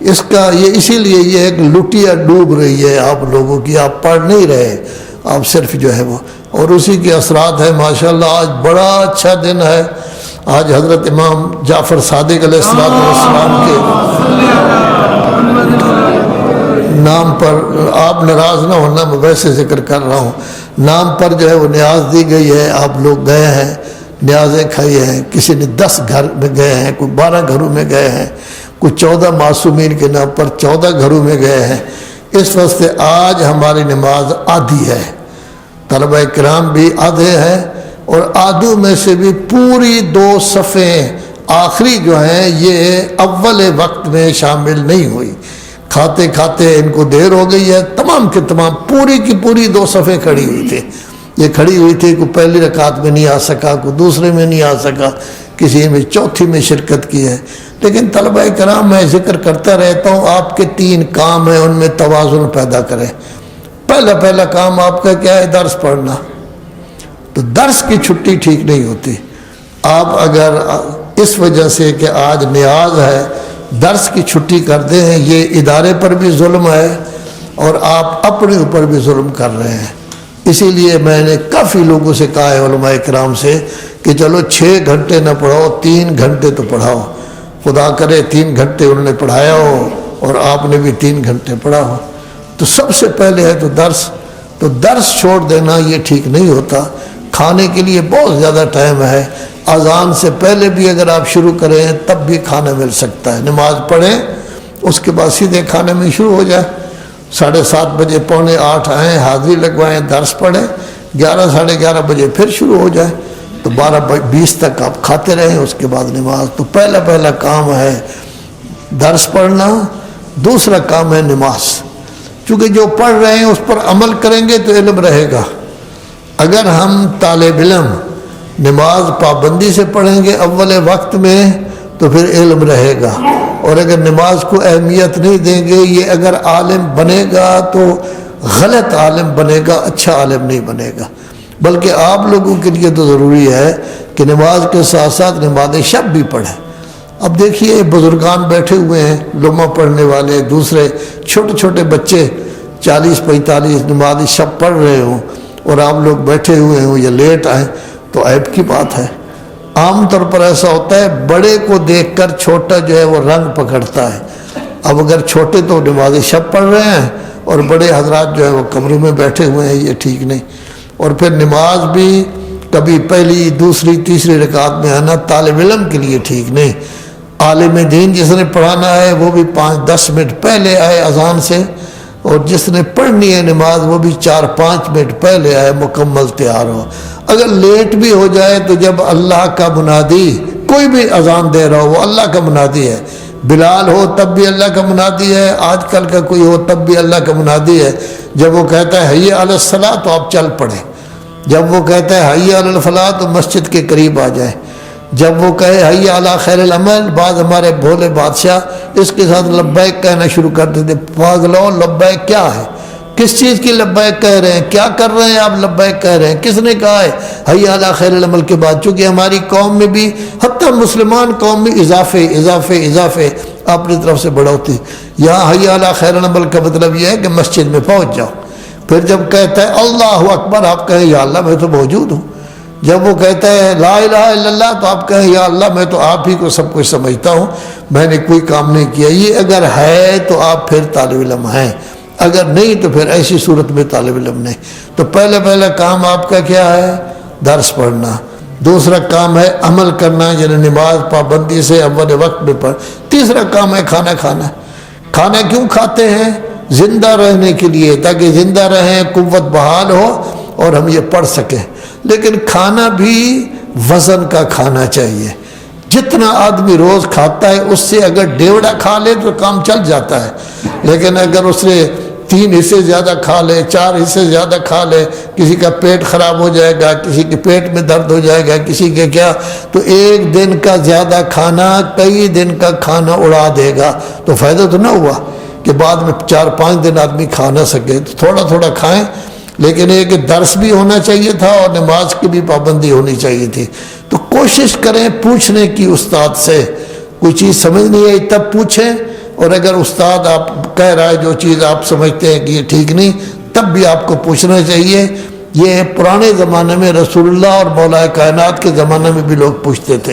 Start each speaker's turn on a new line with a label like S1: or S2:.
S1: اس کا یہ اسی لیے یہ ایک لٹیا ڈوب رہی ہے آپ لوگوں کی، آپ پڑھ نہیں رہے، آپ صرف جو ہے وہ، اور اسی کے اثرات ہیں۔ ماشاءاللہ آج بڑا اچھا دن ہے، آج حضرت امام جعفر صادق علیہ السلام کے نام پر، آپ ناراض نہ ہونا، میں ویسے ذکر کر رہا ہوں، نام پر جو ہے وہ نیاز دی گئی ہے، آپ لوگ گئے ہیں، نیازیں کھائی ہیں، کسی نے 10 گھر میں گئے ہیں، کوئی 12 گھروں میں گئے ہیں، کوئی 14 معصومین کے نام پر 14 گھروں میں گئے ہیں۔ اس واسطے آج ہماری نماز آدھی ہے، طلبہ کرام بھی آدھے ہیں، اور آدھوں میں سے بھی پوری 2 صفیں آخری جو ہیں یہ اول وقت میں شامل نہیں ہوئی، کھاتے کھاتے ان کو دیر ہو گئی ہے، تمام کے تمام پوری کی پوری 2 صفیں کھڑی ہوئی تھی، یہ کھڑی ہوئی تھی، کوئی پہلی رکعت میں نہیں آ سکا، کوئی دوسرے میں نہیں آ سکا، کسی میں چوتھی میں شرکت کی ہے۔ لیکن طلبہ کرام میں ذکر کرتا رہتا ہوں، آپ کے 3 کام ہیں، ان میں توازن پیدا کریں۔ پہلا کام آپ کا کیا ہے؟ درس پڑھنا۔ تو درس کی چھٹی ٹھیک نہیں ہوتی، آپ اگر اس وجہ سے کہ آج نیاز ہے درس کی چھٹی کرتے ہیں، یہ ادارے پر بھی ظلم ہے اور آپ اپنے اوپر بھی ظلم کر رہے ہیں۔ اسی لیے میں نے کافی لوگوں سے کہا ہے، علماء کرام سے، کہ چلو 6 گھنٹے نہ پڑھاؤ، 3 گھنٹے تو پڑھاؤ، خدا کرے 3 گھنٹے انہوں نے پڑھایا ہو اور آپ نے بھی 3 گھنٹے پڑھا ہو۔ تو سب سے پہلے ہے تو درس چھوڑ دینا یہ ٹھیک نہیں ہوتا۔ کھانے کے لیے بہت زیادہ ٹائم ہے، اذان سے پہلے بھی اگر آپ شروع کریں تب بھی کھانا مل سکتا ہے، نماز پڑھیں اس کے بعد سیدھے کھانے میں شروع ہو جائے، 7:30 بجے 7:45 آئیں، حاضری لگوائیں، درس پڑھیں، 11 ساڑھے 11 بجے پھر شروع ہو جائے، تو 12:20 تک آپ کھاتے رہیں، اس کے بعد نماز۔ تو پہلا کام ہے درس پڑھنا، دوسرا کام ہے نماز۔ چونکہ جو پڑھ رہے ہیں اس پر عمل کریں گے تو علم رہے گا۔ اگر ہم طالب علم نماز پابندی سے پڑھیں گے اول وقت میں تو پھر علم رہے گا، اور اگر نماز کو اہمیت نہیں دیں گے، یہ اگر عالم بنے گا تو غلط عالم بنے گا، اچھا عالم نہیں بنے گا۔ بلکہ آپ لوگوں کے لیے تو ضروری ہے کہ نماز کے ساتھ ساتھ نماز شب بھی پڑھیں۔ اب دیکھیے بزرگان بیٹھے ہوئے ہیں، لمحہ پڑھنے والے، دوسرے چھوٹے چھوٹے بچے 40-45 نماز شب پڑھ رہے ہوں اور آپ لوگ بیٹھے ہوئے ہوں یا لیٹ آئیں تو عیب کی بات ہے۔ عام طور پر ایسا ہوتا ہے، بڑے کو دیکھ کر چھوٹا جو ہے وہ رنگ پکڑتا ہے۔ اب اگر چھوٹے تو نماز شب پڑھ رہے ہیں اور بڑے حضرات جو ہے وہ کمرے میں بیٹھے ہوئے ہیں، یہ ٹھیک نہیں۔ اور پھر نماز بھی کبھی پہلی دوسری تیسری رکعت میں آنا طالب علم کے لیے ٹھیک نہیں۔ عالم دین جس نے پڑھانا ہے وہ بھی 5-10 منٹ پہلے آئے اذان سے، اور جس نے پڑھنی ہے نماز وہ بھی 4-5 منٹ پہلے آئے، مکمل تیار ہو۔ اگر لیٹ بھی ہو جائے تو جب اللہ کا منادی، کوئی بھی اذان دے رہا ہو وہ اللہ کا منادی ہے، بلال ہو تب بھی اللہ کا منادی ہے، آج کل کا کوئی ہو تب بھی اللہ کا منادی ہے۔ جب وہ کہتا ہے حی علی الصلاۃ تو آپ چل پڑیں، جب وہ کہتا ہے حی علی الفلاح تو مسجد کے قریب آ جائیں، جب وہ کہے حی علی خیر العمل، بعض ہمارے بھولے بادشاہ اس کے ساتھ لبیک کہنا شروع کر دیتے۔ پاگلو، لبیک کیا ہے؟ کس چیز کی لبیک کہہ رہے ہیں؟ کیا کر رہے ہیں آپ لبیک کہہ رہے ہیں؟ کس نے کہا ہے حی علی خیر العمل کے بعد؟ چونکہ ہماری قوم میں بھی، حتیٰ مسلمان قوم میں اضافے اپنی طرف سے بڑھوتی۔ یہاں حی علی خیر العمل کا مطلب یہ ہے کہ مسجد میں پہنچ جاؤ۔ پھر جب کہتا ہے اللہ اکبر آپ کہیں یا اللہ میں تو موجود ہوں۔ جب وہ کہتا ہے لا الہ الا اللہ تو آپ کہیں یا اللہ میں تو آپ ہی کو سب کچھ سمجھتا ہوں، میں نے کوئی کام نہیں کیا۔ یہ اگر ہے تو آپ پھر طالب علم ہیں، اگر نہیں تو پھر ایسی صورت میں طالب علم نہیں۔ تو پہلا کام آپ کا کیا ہے؟ درس پڑھنا۔ دوسرا کام ہے عمل کرنا، یعنی نماز پابندی سے اول وقت میں پڑھ۔ تیسرا کام ہے کھانا کھانا۔ کھانا کیوں کھاتے ہیں؟ زندہ رہنے کے لیے، تاکہ زندہ رہیں، قوت بحال ہو اور ہم یہ پڑھ سکیں۔ لیکن کھانا بھی وزن کا کھانا چاہیے۔ جتنا آدمی روز کھاتا ہے اس سے اگر ڈیوڑا کھا لے تو کام چل جاتا ہے، لیکن اگر اس نے 3 حصے زیادہ کھا لے، 4 حصے زیادہ کھا لے، کسی کا پیٹ خراب ہو جائے گا، کسی کے پیٹ میں درد ہو جائے گا، کسی کے کیا، تو ایک دن کا زیادہ کھانا کئی دن کا کھانا اڑا دے گا۔ تو فائدہ تو نہ ہوا کہ بعد میں 4-5 دن آدمی کھا نہ سکے۔ تو تھوڑا تھوڑا کھائیں، لیکن ایک درس بھی ہونا چاہیے تھا اور نماز کی بھی پابندی ہونی چاہیے تھی۔ تو کوشش کریں پوچھنے کی استاد سے، کوئی چیز سمجھ نہیں آئی تب پوچھیں، اور اگر استاد آپ کہہ رہا ہے جو چیز آپ سمجھتے ہیں کہ یہ ٹھیک نہیں، تب بھی آپ کو پوچھنا چاہیے۔ یہ پرانے زمانے میں رسول اللہ اور مولا کائنات کے زمانے میں بھی لوگ پوچھتے تھے۔